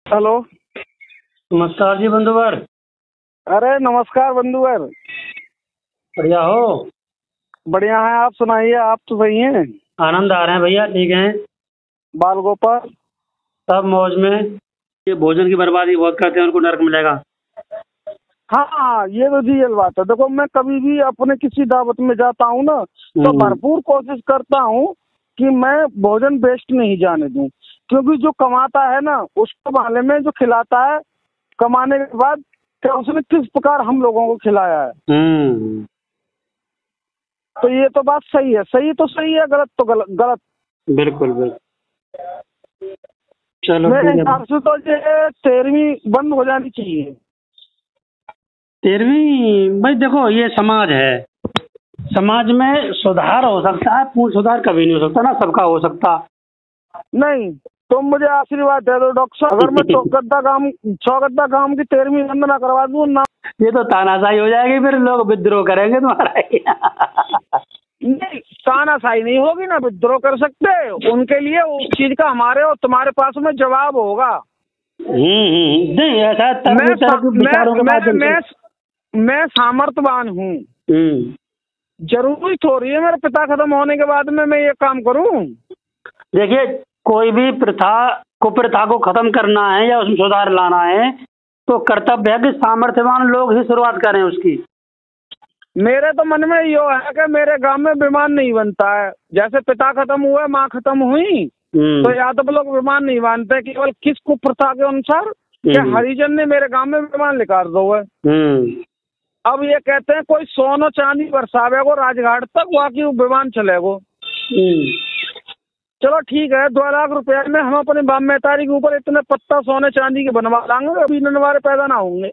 Hello. नमस्कार जी बंधुवर। अरे नमस्कार बंधुवर। बढ़िया हो? बढ़िया है, आप सुनाइए, आप तो सही हैं? आनंद आ रहे हैं भैया, ठीक हैं। बाल गोपाल। सब मौज में। ये भोजन की बर्बादी बहुत करते हैं, उनको नरक मिलेगा। हाँ, ये तो रियल बात है। देखो, मैं कभी भी अपने किसी दावत में जाता हूँ ना, तो भरपूर कोशिश करता हूँ कि मैं भोजन वेस्ट नहीं जाने दूं, क्योंकि जो कमाता है ना, उसको माले में जो खिलाता है कमाने के बाद, कि उसने किस प्रकार हम लोगों को खिलाया है। तो ये तो बात सही है, सही तो सही है, गलत तो गलत गलत। बिल्कुल बिल्कुल। चलो मेरे ठीक है। हिसाब से तो ये 13वीं बंद हो जानी चाहिए। 13वीं भाई देखो, ये समाज है। समाज में सुधार हो सकता है, पूर्ण सुधार कभी नहीं हो सकता ना, सबका हो सकता। नहीं, तुम मुझे आशीर्वाद दे दो डॉक्टर साहब, अगर मैं चौगद्दा काम की 13वीं बंद ना करवा दूं ना। ये तो तानाशाही हो जाएगी, फिर लोग विद्रोह करेंगे तुम्हारा। नहीं, तानाशाही नहीं होगी ना, विद्रोह कर सकते। उनके लिए उस चीज का हमारे और तुम्हारे पास में जवाब होगा। नहीं, ऐसा मैं तरह के विचारों के मैं माध्यम से। मैं मैं सामर्थ्यवान हूँ। जरूरी थोड़ी है मेरे पिता खत्म होने के बाद में मैं ये काम करूँ। देखिए, कोई भी कुप्रथा को खत्म करना है या उसमें सुधार लाना है, तो कर्तव्य है कि सामर्थ्यवान लोग ही शुरुआत करें उसकी। मेरे तो मन में यो है कि मेरे गांव में विमान नहीं बनता है। जैसे पिता खत्म हुए, माँ खत्म हुई, तो यादव लोग विमान नहीं बांधते, केवल किस कुप्रथा के अनुसार कि हरिजन ने मेरे गांव में विमान निकाल दो है। अब ये कहते हैं कोई सोना चांदी बरसावेगो राजघाट तक, बाकी वो विमान चलेगो। चलो ठीक है, 2 लाख रुपए में हम अपने बाप महतारी के ऊपर इतने पत्ता सोने चांदी के बनवा लाएंगे, अभी ननवारे पैदा ना होंगे,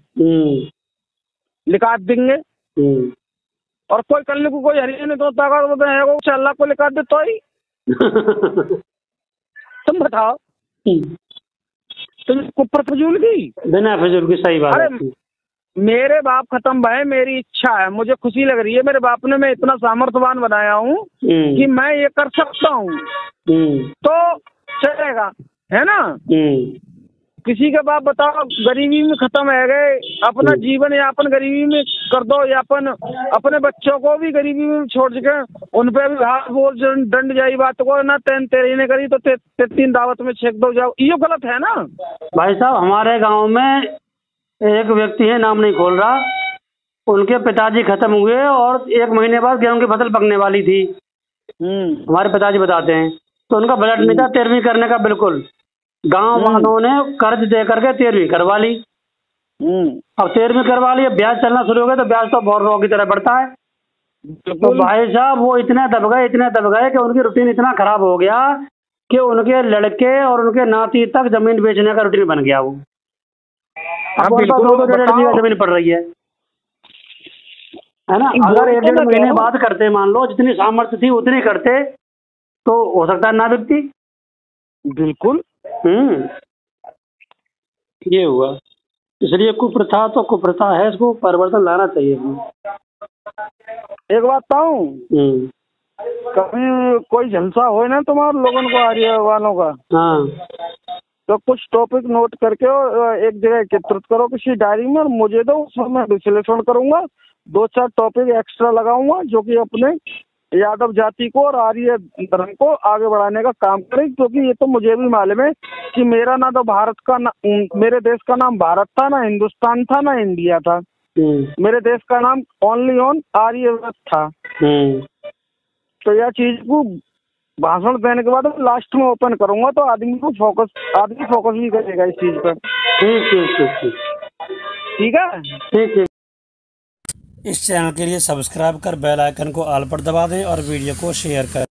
लिखा देंगे। और कोई कल को कोई हरिजन तो ताकत है वो 4 लाख को लिखा दे तो ही। तुम बताओ, तुम कुप्पर फजूल की बिना फजूल की, सही बात। अरे मेरे बाप खत्म भाई, मेरी इच्छा है, मुझे खुशी लग रही है, मेरे बाप ने मैं इतना सामर्थ्यवान बनाया हूँ कि मैं ये कर सकता हूँ, तो चलेगा, है ना। किसी के बाप बताओ गरीबी में खत्म है गए, अपना जीवन यापन गरीबी में कर दो यापन, अपने बच्चों को भी गरीबी में छोड़ के उन पे भी हाथ बोल दंड जाई बात को ना, तेरी ने करी तो 3 दावत में छेक दो जाओ, ये गलत है ना भाई साहब। हमारे गांव में एक व्यक्ति है, नाम नहीं खोल रहा, उनके पिताजी खत्म हुए और 1 महीने बाद गेहूं की फसल पकने वाली थी। हमारे पिताजी बताते हैं, तो उनका बजट नहीं था 13वीं करने का, बिल्कुल। गांव वालों ने कर्ज दे करके 13वीं करवा ली। अब 13वीं करवा ली, अब ब्याज चलना शुरू हो गया, तो ब्याज तो बहुत रौ की तरह बढ़ता है। तो भाई साहब वो इतने दब गए कि उनकी रूटीन इतना खराब हो गया कि उनके लड़के और उनके नाती तक जमीन बेचने का रूटीन बन गया। वो अब उनका 2-2 डेढ़ बीघा जमीन पड़ रही है ना। अगर 1-1.5 महीने बाद करते, मान लो जितनी सामर्थ्य थी उतनी करते, तो हो सकता है ना बिकती। बिल्कुल। ये हुआ, इसलिए कुप्रथा तो कुप्रथा है, इसको परिवर्तन लाना चाहिए। एक बात बताऊं, कभी कोई झलसा हो ना तुम्हारे लोगों को, आर्य वालों का, तो कुछ टॉपिक नोट करके और एक जगह एकत्रित करो किसी डायरी में और मुझे दो, उसमें मैं विश्लेषण करूंगा, 2-4 टॉपिक एक्स्ट्रा लगाऊंगा जो कि अपने यादव जाति को और आर्य धर्म को आगे बढ़ाने का काम करें। क्योंकि ये तो मुझे भी मालूम है कि मेरा ना तो भारत का मेरे देश का नाम भारत था, ना हिंदुस्तान था, ना इंडिया था। मेरे देश का नाम ओनली ऑन आर्यव्रत था। तो यह चीज को भाषण देने के बाद लास्ट में ओपन करूंगा, तो आदमी फोकस भी करेगा इस चीज पर। ठीक है, ठीक है। इस चैनल के लिए सब्सक्राइब कर बेल आइकन को ऑल पर दबा दें और वीडियो को शेयर करें।